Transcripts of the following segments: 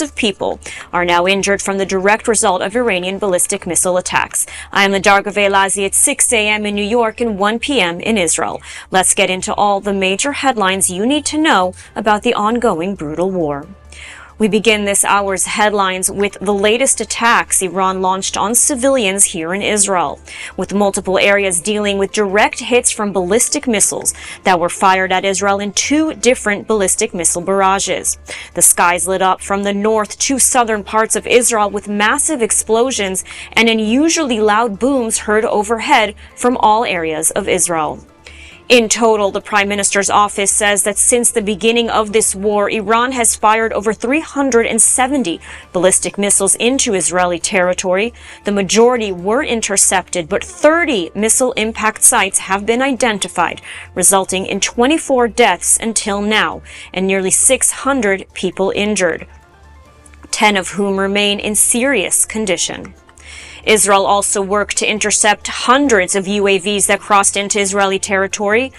of people are now injured from the direct result of Iranian ballistic missile attacks. I am Ladar Gavelazi at 6 a.m. in New York and 1 p.m. in Israel. Let's get into all the major headlines you need to know about the ongoing brutal war. We begin this hour's headlines with the latest attacks Iran launched on civilians here in Israel, with multiple areas dealing with direct hits from ballistic missiles that were fired at Israel in 2 different ballistic missile barrages. The skies lit up from the north to southern parts of Israel with massive explosions and unusually loud booms heard overhead from all areas of Israel. In total, the Prime Minister's office says that since the beginning of this war, Iran has fired over 370 ballistic missiles into Israeli territory. The majority were intercepted, but 30 missile impact sites have been identified, resulting in 24 deaths until now and nearly 600 people injured, 10 of whom remain in serious condition. Israel also worked to intercept hundreds of UAVs that crossed into Israeli territory.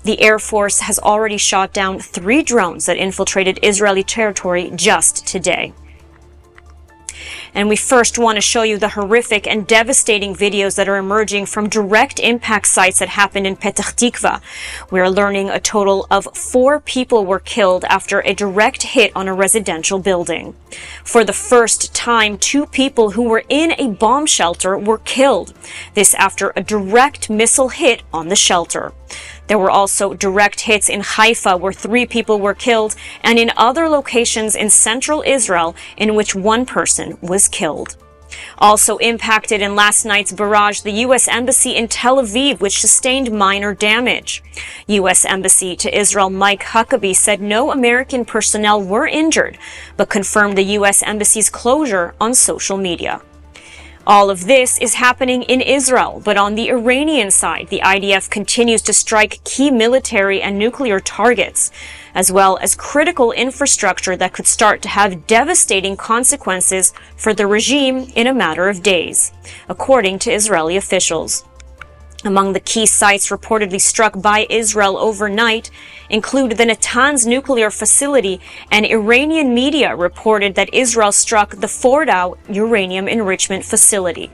The Air Force has already shot down 3 drones that infiltrated Israeli territory just today. And we first want to show you the horrific and devastating videos that are emerging from direct impact sites that happened in Petah Tikva. We are learning a total of 4 people were killed after a direct hit on a residential building. For the first time, 2 people who were in a bomb shelter were killed. This after a direct missile hit on the shelter. There were also direct hits in Haifa where 3 people were killed and in other locations in central Israel in which 1 person was killed. Also impacted in last night's barrage, the U.S. Embassy in Tel Aviv, which sustained minor damage. U.S. Embassy to Israel Mike Huckabee said no American personnel were injured, but confirmed the U.S. Embassy's closure on social media. All of this is happening in Israel, but on the Iranian side, the IDF continues to strike key military and nuclear targets, as well as critical infrastructure that could start to have devastating consequences for the regime in a matter of days, according to Israeli officials. Among the key sites reportedly struck by Israel overnight include the Natanz nuclear facility, and Iranian media reported that Israel struck the Fordow uranium enrichment facility,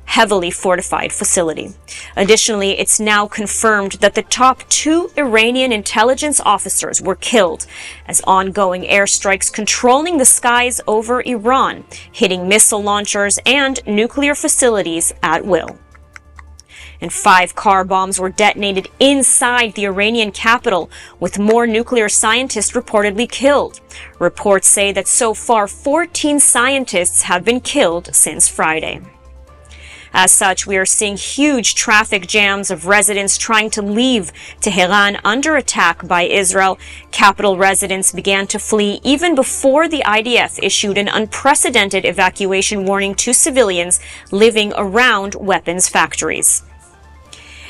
heavily fortified facility. Additionally, it's now confirmed that the top 2 Iranian intelligence officers were killed as ongoing airstrikes controlling the skies over Iran, hitting missile launchers and nuclear facilities at will. And 5 car bombs were detonated inside the Iranian capital, with more nuclear scientists reportedly killed. Reports say that so far 14 scientists have been killed since Friday. As such, we are seeing huge traffic jams of residents trying to leave Tehran under attack by Israel. Capital residents began to flee even before the IDF issued an unprecedented evacuation warning to civilians living around weapons factories.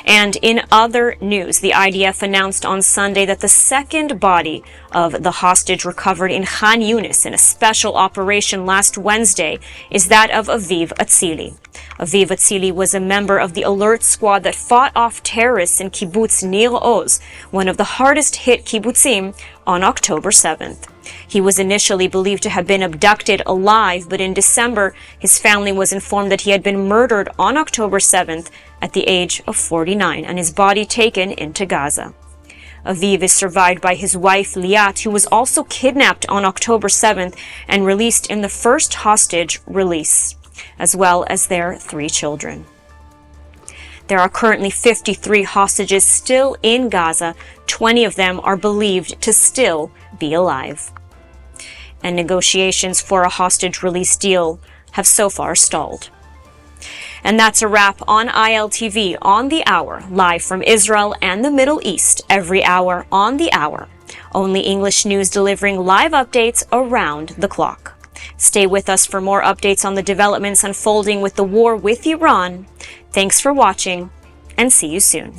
And in other news, the IDF announced on Sunday that the second body of the hostage recovered in Khan Yunis in a special operation last Wednesday is that of Aviv Atzili. Aviv Atzili was a member of the alert squad that fought off terrorists in kibbutz Nir Oz, one of the hardest hit kibbutzim, on October 7th. He was initially believed to have been abducted alive, but in December, his family was informed that he had been murdered on October 7th at the age of 49 and his body taken into Gaza. Aviv is survived by his wife Liat, who was also kidnapped on October 7th and released in the first hostage release, as well as their 3 children. There are currently 53 hostages still in Gaza. 20 of them are believed to still be alive. And negotiations for a hostage release deal have so far stalled. And that's a wrap on ILTV on the Hour, live from Israel and the Middle East, every hour on the hour. Only English news delivering live updates around the clock. Stay with us for more updates on the developments unfolding with the war with Iran. Thanks for watching, and see you soon.